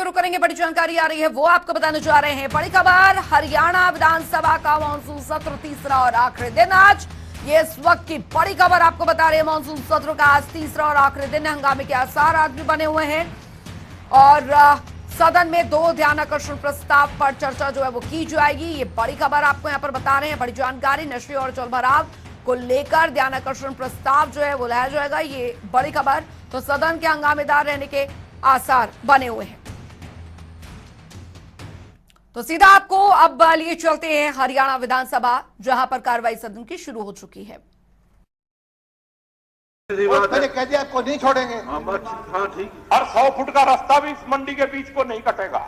पर रुक करेंगे, बड़ी जानकारी आ रही है वो आपको बताने जा रहे हैं। बड़ी खबर, हरियाणा विधानसभा का मानसून सत्र तीसरा और आखिरी दिन आज। ये इस वक्त की बड़ी खबर आपको बता रहे हैं। मानसून सत्र का आज तीसरा और आखिरी दिन, हंगामे के आसार आज भी बने हुए हैं और सदन में 2 ध्यानाकर्षण प्रस्ताव पर चर्चा जो है वो की जाएगी। ये बड़ी खबर आपको यहाँ पर बता रहे हैं। बड़ी जानकारी, नशे और जलभराव को लेकर ध्यानाकर्षण प्रस्ताव जो है वो लाया जाएगा। ये बड़ी खबर, तो सदन के हंगामेदार रहने के आसार बने हुए हैं। तो सीधा आपको अब लिए चलते हैं हरियाणा विधानसभा, जहां पर कार्रवाई सदन की शुरू हो चुकी है। मैंने कह दिया आपको नहीं छोड़ेंगे। हाँ ठीक। और 100 फुट का रास्ता भी इस मंडी के बीच को नहीं कटेगा।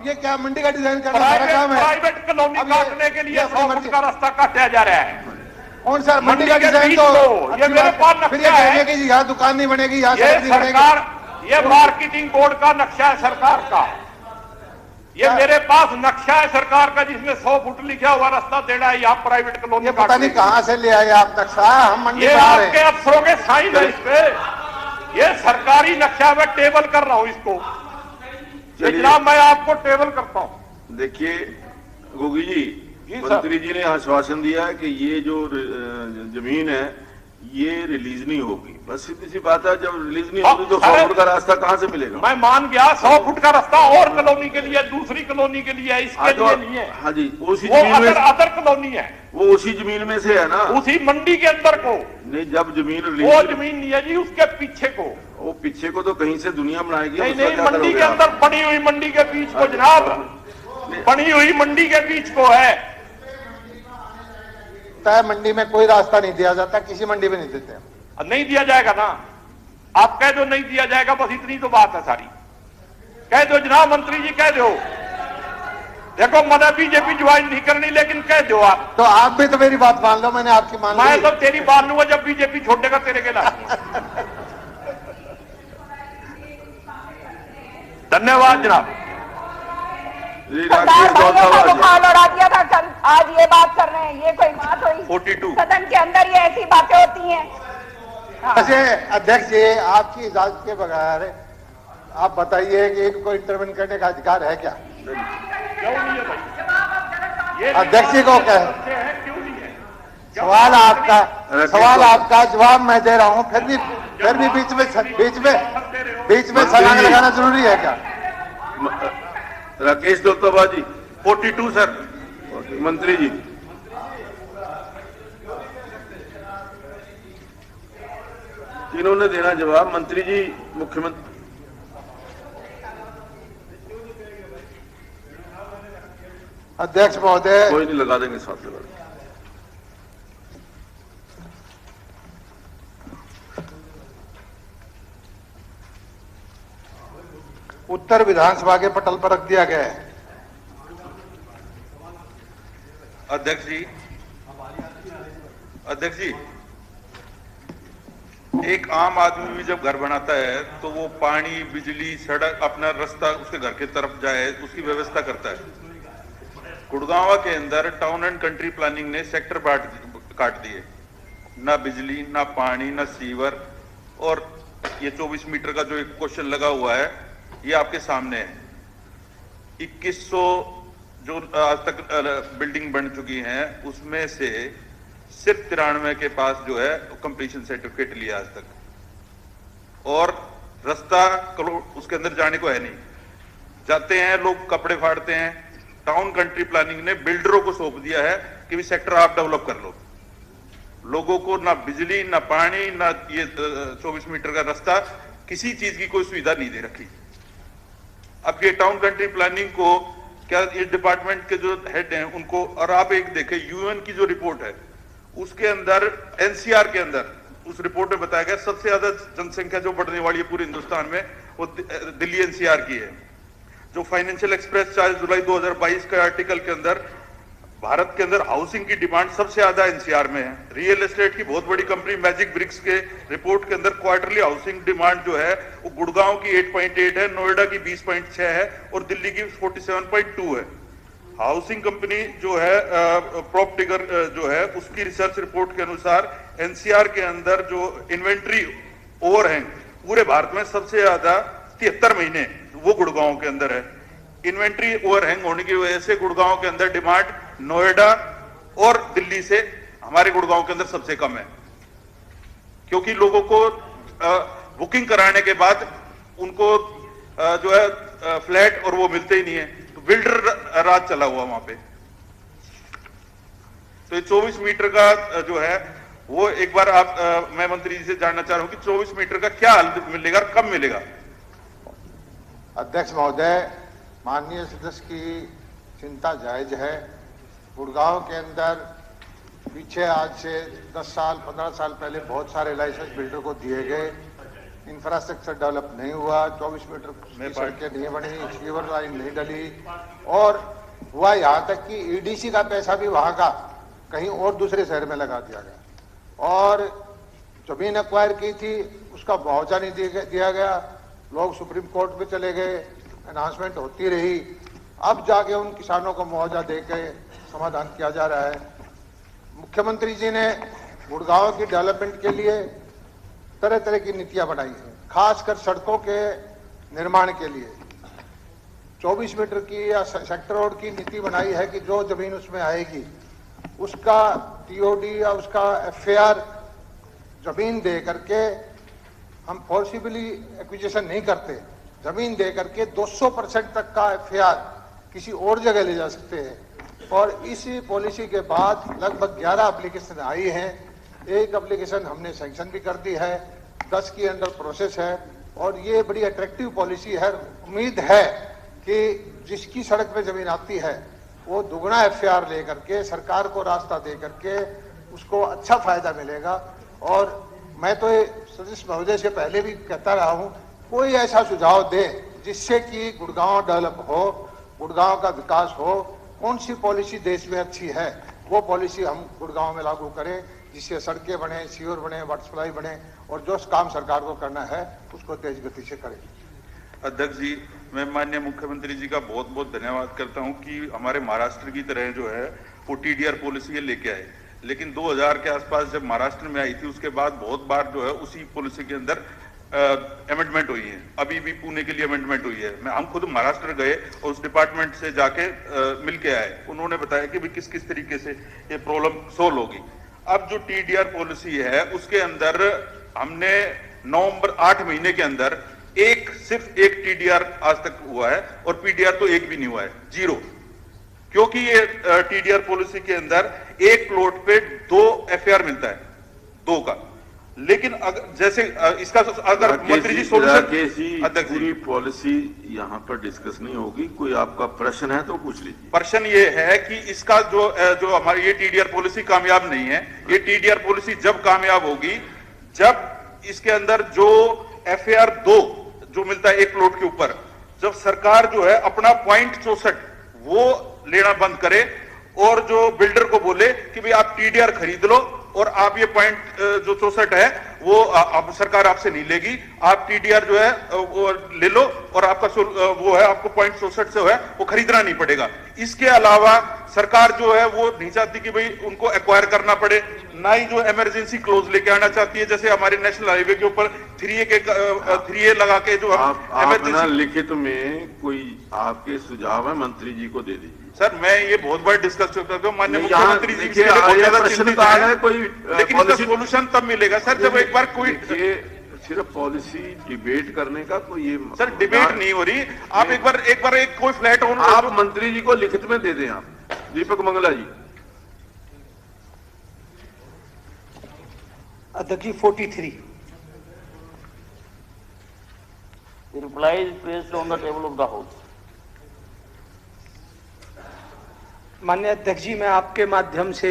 ये क्या मंडी का डिजाइन करना सारा काम है? प्राइवेट कॉलोनी काटने के लिए 100 फुट का रास्ता काटा जा रहा है। कौन सा मंडी का डिजाइन? तो ये मेरे पास फिर ये कहने की यहाँ दुकान नहीं बनेगी, यहाँ सड़क नहीं बनेगी। ये मार्केटिंग बोर्ड का नक्शा है सरकार का। ये मेरे पास नक्शा है सरकार का जिसमें 100 फुट लिखा हुआ रास्ता देना है। यहाँ प्राइवेट कॉलोनी, ये पता नहीं कहाँ से ले आए आप नक्शा। हम मंडी ये आपके अफसरों के साइन है इस पे। ये सरकारी नक्शा में टेबल कर रहा हूँ इसको। जनाब मैं आपको टेबल करता हूँ। देखिए गोगी जी, मंत्री जी ने आश्वासन दिया है कि ये जो जमीन है ये रिलीज नहीं होगी। बस सीधी सी बात है, जब रिलीज नहीं होगी तो 100 फुट का रास्ता कहाँ से मिलेगा? मैं मान गया 100 फुट का रास्ता और कॉलोनी के लिए, दूसरी कॉलोनी के लिए, इसके लिए नहीं है। हाँ जी, उसी जमीन में अदर कॉलोनी है, वो उसी जमीन में से है ना, उसी मंडी के अंदर को नहीं। जब जमीन रिलीज, वो जमीन नहीं है जी, उसके पीछे को। वो पीछे को तो कहीं से दुनिया बनाएगी। नहीं, मंडी के अंदर बनी हुई मंडी के बीच को जनाब, बनी हुई मंडी के बीच को है। मंडी में कोई रास्ता नहीं दिया जाता, किसी मंडी में नहीं देते। नहीं दिया जाएगा ना, आप कह दो नहीं दिया जाएगा, बस इतनी तो बात है सारी। कह दो जनाब मंत्री जी, कह दो। देखो मैंने बीजेपी ज्वाइन नहीं करनी, लेकिन कह दो आप। तो आप भी तो मेरी बात मान लो, मैंने आपकी मान ली। मैं तो तेरी मान लूंगा जब बीजेपी छोड़ेगा तेरे के लाभ। धन्यवाद जनाब। बुखार लड़ा दिया था, आज ये बात कर रहे हैं, ये कोई बात हुई? 42 सदन के अंदर ये ऐसी बातें होती हैं। वैसे अध्यक्ष जी, आपकी इजाजत के बगैर आप बताइए कि इनको इंटरवेन करने का अधिकार है क्या? क्यों नहीं है भाई? अध्यक्ष जी को क्या है? क्यों नहीं है? सवाल आपका जवाब मैं दे रहा हूं, फिर भी बीच में छलांग लगाना जरूरी है क्या? राकेश दौलताबा जी। 42 सर। मंत्री जी, इन्होंने देना जवाब। मंत्री जी, मुख्यमंत्री। अध्यक्ष महोदय, कोई नहीं, लगा देंगे, साथ लगा देंगे। उत्तर विधानसभा के पटल पर रख दिया गया है। अध्यक्ष जी, एक आम आदमी भी जब घर बनाता है तो वो पानी, बिजली, सड़क, अपना रास्ता उसके घर की तरफ जाए उसकी व्यवस्था करता है। गुड़गांव के अंदर टाउन एंड कंट्री प्लानिंग ने सेक्टर काट दिए, ना बिजली, ना पानी, ना सीवर। और ये 24 मीटर का जो एक क्वेश्चन लगा हुआ है ये आपके सामने है। 2100 जो आज तक बिल्डिंग बन चुकी हैं उसमें से सिर्फ 93 के पास जो है कंप्लीशन सर्टिफिकेट लिया आज तक। और रास्ता उसके अंदर जाने को है नहीं, जाते हैं लोग कपड़े फाड़ते हैं। टाउन कंट्री प्लानिंग ने बिल्डरों को सौंप दिया है कि भी सेक्टर आप डेवलप कर लो। लोगों को ना बिजली, ना पानी, ना ये 24 मीटर का रास्ता, किसी चीज की कोई सुविधा नहीं दे रखी। अब ये टाउन कंट्री प्लानिंग को क्या ये डिपार्टमेंट के जो हेड हैं उनको, और आप एक देखें यूएन की जो रिपोर्ट है उसके अंदर, एनसीआर के अंदर उस रिपोर्ट में बताया गया सबसे ज्यादा जनसंख्या जो बढ़ने वाली है पूरे हिंदुस्तान में वो दिल्ली एनसीआर की है। जो फाइनेंशियल एक्सप्रेस 4 जुलाई 2022 के आर्टिकल के अंदर भारत के अंदर हाउसिंग की डिमांड सबसे ज्यादा एनसीआर में है। रियल एस्टेट की बहुत बड़ी कंपनी मैजिक ब्रिक्स के रिपोर्ट के अंदर क्वार्टरली हाउसिंग डिमांड जो है वो गुड़गांव की 8.8 है, नोएडा की 20.6 है और दिल्ली की 47.2 है। हाउसिंग कंपनी जो है प्रॉपटिगर जो है उसकी रिसर्च रिपोर्ट के अनुसार एनसीआर के अंदर जो इन्वेंट्री ओवरहैंग पूरे भारत में सबसे ज्यादा 73 महीने वो गुड़गांव के अंदर है। इन्वेंट्री ओवरहैंग होने की वजह से गुड़गांव के अंदर डिमांड नोएडा और दिल्ली से हमारे गुड़गांव के अंदर सबसे कम है, क्योंकि लोगों को बुकिंग कराने के बाद उनको जो है फ्लैट और वो मिलते ही नहीं है, तो बिल्डर राज चला हुआ वहां पे। तो 24 मीटर का जो है वो एक बार मैं मंत्री जी से जानना चाह रहा हूं कि 24 मीटर का क्या हल मिलेगा, कब मिलेगा? अध्यक्ष महोदय, माननीय सदस्य की चिंता जायज है। गुड़गांव के अंदर पीछे आज से 10 साल 15 साल पहले बहुत सारे लाइसेंस बिल्डर को दिए गए, इंफ्रास्ट्रक्चर डेवलप नहीं हुआ, 24 मीटर की सड़कें नहीं बनी, सीवर लाइन नहीं डली, और हुआ यहाँ तक कि ईडीसी का पैसा भी वहां का कहीं और दूसरे शहर में लगा दिया गया, और जमीन एक्वायर की थी उसका मुआवजा नहीं दिया गया, लोग सुप्रीम कोर्ट में चले गए, अनाउंसमेंट होती रही, अब जाके उन किसानों को मुआवजा देकर समाधान किया जा रहा है। मुख्यमंत्री जी ने गुड़गांव की डेवलपमेंट के लिए तरह तरह की नीतियां बनाई हैं, खासकर सड़कों के निर्माण के लिए 24 मीटर की या सेक्टर रोड की नीति बनाई है कि जो जमीन उसमें आएगी उसका टीओडी या उसका एफआर जमीन दे करके, हम फोर्सिबली एक्विजिशन नहीं करते, जमीन दे करके 200% तक का एफआर किसी और जगह ले जा सकते हैं। और इसी पॉलिसी के बाद लगभग 11 एप्लीकेशन आई हैं, एक एप्लीकेशन हमने सैंक्शन भी कर दी है, 10 की अंडर प्रोसेस है, और ये बड़ी अट्रैक्टिव पॉलिसी है। उम्मीद है कि जिसकी सड़क पे जमीन आती है वो दुगना एफआर ले करके सरकार को रास्ता दे करके उसको अच्छा फायदा मिलेगा। और मैं तो सदस्य महोदय से पहले भी कहता रहा हूं, कोई ऐसा सुझाव दे जिससे कि गुड़गांव डेवलप हो, गुड़गांव का विकास हो, कौन सी पॉलिसी देश में अच्छी है वो पॉलिसी हम गुड़गांव में लागू करें, जिससे सड़कें बने, सीवर बने, वाटर सप्लाई बने, और जो काम सरकार को करना है उसको तेज गति से करें। अध्यक्ष जी, मैं माननीय मुख्यमंत्री जी का बहुत बहुत धन्यवाद करता हूं कि हमारे महाराष्ट्र की तरह जो है वो टीडीआर पॉलिसी लेके आए, लेकिन 2000 के आसपास जब महाराष्ट्र में आई थी उसके बाद बहुत बार जो है उसी पॉलिसी के अंदर अमेंडमेंट हुई है। अभी भी पुणे के लिए अमेंडमेंट हुई है। हम खुद महाराष्ट्र गए और उस डिपार्टमेंट से जाके मिल के आए, उन्होंने बताया कि भी किस किस तरीके से ये प्रॉब्लम सोल्व होगी। अब जो टीडीआर पॉलिसी है उसके अंदर हमने नवंबर 8 महीने के अंदर सिर्फ एक टीडीआर आज तक हुआ है, और पीडीआर तो एक भी नहीं हुआ है, 0, क्योंकि ये टीडीआर पॉलिसी के अंदर एक प्लॉट पे 2 एफआर मिलता है, 2 का। लेकिन जैसे इसका अगर मंत्री जी सोल्यूशन, पूरी पॉलिसी यहाँ पर डिस्कस नहीं होगी, कोई आपका प्रश्न है तो पूछ लीजिए। प्रश्न ये है कि इसका जो हमारी ये टीडीआर पॉलिसी कामयाब नहीं है। ये टीडीआर पॉलिसी जब कामयाब होगी जब इसके अंदर जो एफआर 2 जो मिलता है एक प्लॉट के ऊपर, जब सरकार जो है अपना 0.64 वो लेना बंद करे और जो बिल्डर को बोले कि भाई आप टीडीआर खरीद लो और आप ये जो 64 है वो अब सरकार आपसे नहीं लेगी, आप टीडीआर जो है वो ले लो और आपका वो है आपको 0.64 से है वो खरीदना नहीं पड़ेगा। इसके अलावा सरकार जो है वो नहीं चाहती कि भाई उनको एक्वायर करना पड़े, ना ही जो इमरजेंसी क्लोज लेके आना चाहती है, जैसे हमारे नेशनल हाईवे के ऊपर 3A लगा के जो आप लिखित में कोई आपके सुझाव है मंत्री जी को दे दीजिए। सर मैं ये बहुत बार डिस्कस करता हूँ, माननीय मुख्यमंत्री जी के लिए बहुत ज्यादा चिंतित है, लेकिन इसका सोल्यूशन तब मिलेगा सर जब एक बार कोई सिर्फ पॉलिसी डिबेट करने का कोई ये सर डिबेट नहीं हो रही। आप एक बार कोई फ्लैट ओनर आप मंत्री जी को लिखित में दे दें। आप दीपक मंगला जी। अध्यक्ष जी 43 The reply is placed on the table of the House. माननीय अध्यक्ष जी, मैं आपके माध्यम से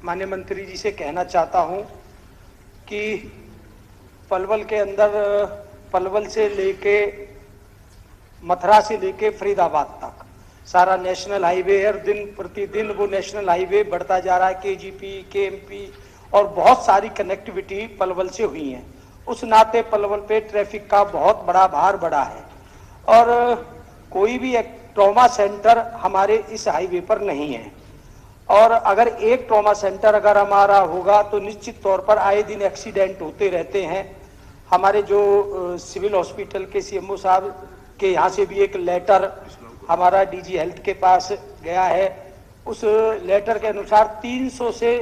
माननीय मंत्री जी से कहना चाहता हूं कि पलवल के अंदर, पलवल से लेके मथुरा से लेके फरीदाबाद तक सारा नेशनल हाईवे है, दिन प्रतिदिन वो नेशनल हाईवे बढ़ता जा रहा है। केजीपी, केएमपी और बहुत सारी कनेक्टिविटी पलवल से हुई है। उस नाते पलवल पे ट्रैफिक का बहुत बड़ा भार बढ़ा है और कोई भी एक ट्रॉमा सेंटर हमारे इस हाईवे पर नहीं है। और अगर एक ट्रॉमा सेंटर अगर हमारा होगा तो निश्चित तौर पर आए दिन एक्सीडेंट होते रहते हैं। हमारे जो सिविल हॉस्पिटल के सीएमओ साहब के यहाँ से भी एक लेटर हमारा डीजी हेल्थ के पास गया है। उस लेटर के अनुसार 300 से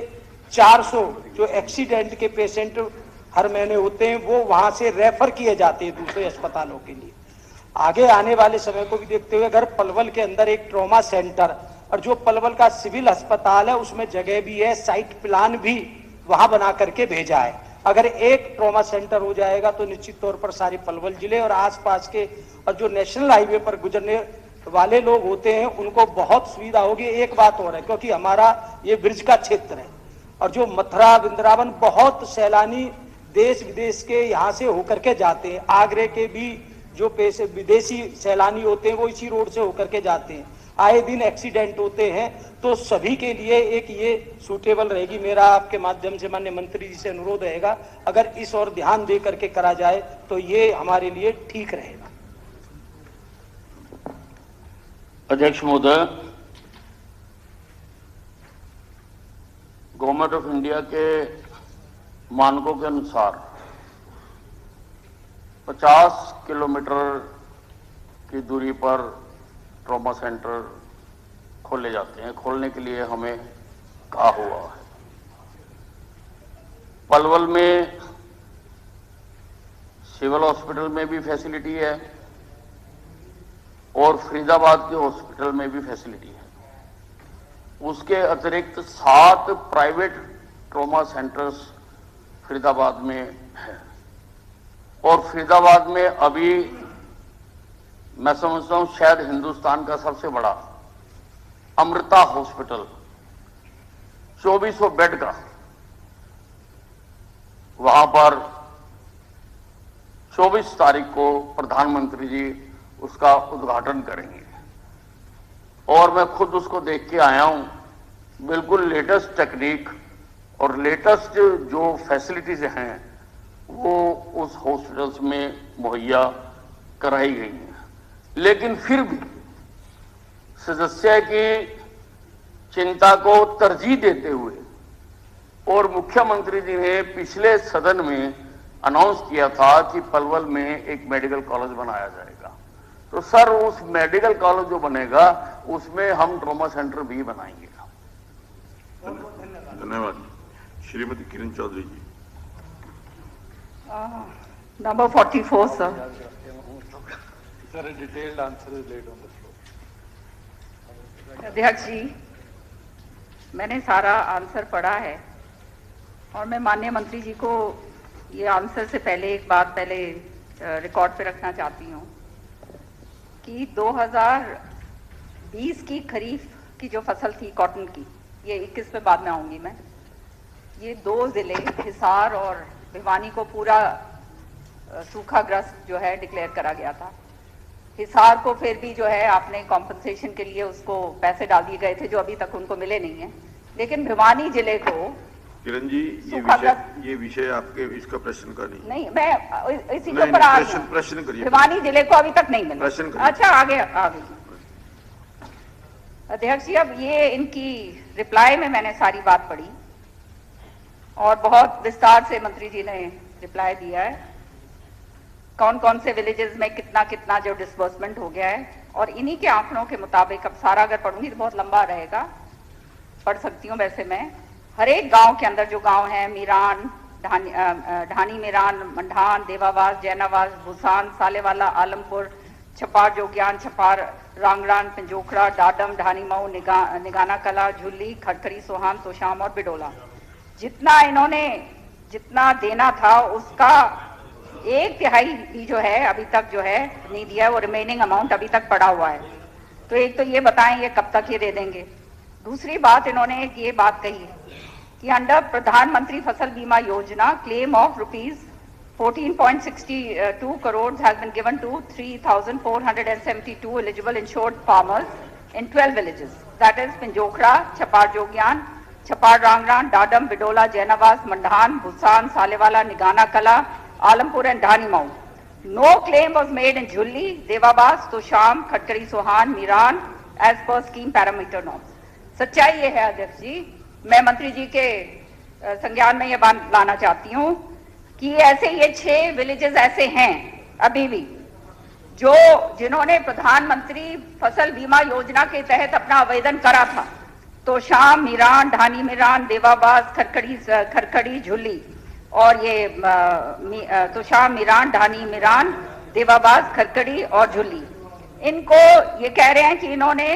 400 जो एक्सीडेंट के पेशेंट हर महीने होते हैं वो वहां से रेफर किए जाते हैं दूसरे अस्पतालों के लिए। आगे आने वाले समय को भी देखते हुए अगर पलवल के अंदर एक ट्रॉमा सेंटर और जो पलवल का सिविल अस्पताल है उसमें जगह भी है, साइट प्लान भी वहां बना करके भेजा है। अगर एक ट्रॉमा सेंटर हो जाएगा तो निश्चित तौर पर सारे पलवल जिले और आसपास के और जो नेशनल हाईवे पर गुजरने वाले लोग होते हैं उनको बहुत सुविधा होगी। एक बात और है, क्योंकि हमारा ये ब्रिज का क्षेत्र है और जो मथुरा वृंदावन बहुत सैलानी देश विदेश के यहाँ से होकर के जाते हैं। आगरे के भी जो विदेशी सैलानी होते हैं वो इसी रोड से होकर के जाते हैं। आए दिन एक्सीडेंट होते हैं, तो सभी के लिए एक ये सूटेबल रहेगी। मेरा आपके माध्यम से माननीय मंत्री जी से अनुरोध रहेगा, अगर इस और ध्यान दे करके करा जाए तो ये हमारे लिए ठीक रहेगा। अध्यक्ष महोदय, गवर्नमेंट ऑफ इंडिया के मानकों के अनुसार 50 किलोमीटर की दूरी पर ट्रॉमा सेंटर खोले जाते हैं। खोलने के लिए हमें कहा हुआ है। पलवल में सिविल हॉस्पिटल में भी फैसिलिटी है और फरीदाबाद के हॉस्पिटल में भी फैसिलिटी है। उसके अतिरिक्त 7 प्राइवेट ट्रॉमा सेंटर्स फरीदाबाद में है और फरीदाबाद में अभी मैं समझता हूं शायद हिंदुस्तान का सबसे बड़ा अमृता हॉस्पिटल 2400 बेड का, वहां पर 24 तारीख को प्रधानमंत्री जी उसका उद्घाटन करेंगे और मैं खुद उसको देख के आया हूं। बिल्कुल लेटेस्ट टेक्निक और लेटेस्ट जो फैसिलिटीज हैं वो उस हॉस्पिटल्स में मुहैया कराई गई हैं। लेकिन फिर भी सदस्य की चिंता को तरजीह देते हुए और मुख्यमंत्री जी ने पिछले सदन में अनाउंस किया था कि पलवल में एक मेडिकल कॉलेज बनाया जाएगा, तो सर उस मेडिकल कॉलेज जो बनेगा उसमें हम ट्रॉमा सेंटर भी बनाएंगे। धन्यवाद। Shrimati Kiran Chaudhary ji. Number 44 sir. Sir, a detailed answer is laid on the floor. अध्यक्ष जी, मैंने सारा आंसर पढ़ा है और मैं माननीय मंत्री जी को ये आंसर से पहले एक बात रिकॉर्ड पे रखना चाहती हूँ कि 2020 की खरीफ की जो फसल थी कॉटन की, ये 21 पे बाद में आऊंगी मैं, ये 2 जिले हिसार और भिवानी को पूरा सूखाग्रस्त जो है डिक्लेयर करा गया था। हिसार को फिर भी जो है आपने कॉम्पनसेशन के लिए उसको पैसे डाल दिए गए थे जो अभी तक उनको मिले नहीं है, लेकिन भिवानी जिले को किरण जी ये विषय आपके इसका प्रश्न का नहीं, मैं इसी के ऊपर आ प्रश्न करिए। भिवानी जिले को अभी तक नहीं मिला। अच्छा आगे अध्यक्ष जी, अब ये इनकी रिप्लाई में मैंने सारी बात पढ़ी और बहुत विस्तार से मंत्री जी ने रिप्लाई दिया है कौन कौन से विलेजेस में कितना कितना जो डिसबर्समेंट हो गया है, और इन्हीं के आंकड़ों के मुताबिक अब सारा अगर पढ़ूंगी तो बहुत लंबा रहेगा, पढ़ सकती हूँ वैसे मैं। हर एक गांव के अंदर जो गांव है मीरान, ढानी मीरान, मंढान, देवावास, जैनावास, भूसान, सालेवाला, आलमपुर, छपार जोग्यान, छपार रांगड़ान, पंजोखड़ा, डाडम, ढानी मऊ, निगाना कला, झुल्ली, खड़खड़ी, सोहान, तोशाम और बिडोला, जितना इन्होंने जितना देना था उसका 1/3 भी जो है अभी तक जो है नहीं दिया है, वो रिमेनिंग अमाउंट अभी तक पड़ा हुआ है। तो एक तो ये बताएं ये कब तक ये दे देंगे। दूसरी बात इन्होंने ये बात कही कि अंडर प्रधानमंत्री फसल बीमा योजना claim of ₹14.62 crores has been given to 3,472 eligible insured farmers in 12 villages, that is Pinjokhra, Chapar Jogyan, Chapar Rangran, Dadam, Bidola, Jainavas, Mandhan, Bhusan, Salewala, Nigana Kala, Alampur and Dhanimau. No claim was made in Jhulli, Devabas, Tosham, Khatkari, Sohan, Miran as per scheme parameter norms. सच्चाई ये है अध्यक्ष जी, मैं मंत्री जी के संज्ञान में ये बात लाना चाहती हूँ कि ऐसे ये 6 विलेजेस ऐसे हैं अभी भी जिन्होंने प्रधानमंत्री फसल बीमा योजना के तहत अपना आवेदन करा था। तोशाम, मीरान, ढानी मीरान, देवाबास, खरखड़ी, झुल्ली और ये तोशाम, मीरान, ढानी मीरान, देवाबास, खरखड़ी और झुल्ली, इनको ये कह रहे हैं कि इन्होंने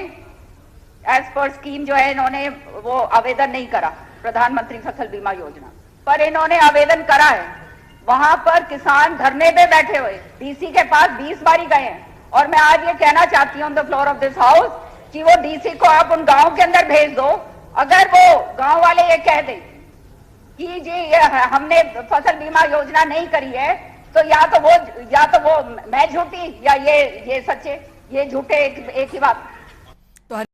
एज पर स्कीम जो है इन्होंने वो आवेदन नहीं करा प्रधानमंत्री फसल बीमा योजना, पर इन्होंने आवेदन करा है। वहां पर किसान धरने पे बैठे हुए डीसी के पास 20 बारी गए हैं और मैं आज ये कहना चाहती हूँ on the floor of this house कि वो डीसी को आप उन गांव के अंदर भेज दो। अगर वो गांव वाले ये कह दें कि जी हमने फसल बीमा योजना नहीं करी है, तो या तो वो मैं झूठी या ये सच्चे, ये झूठे एक ही बात।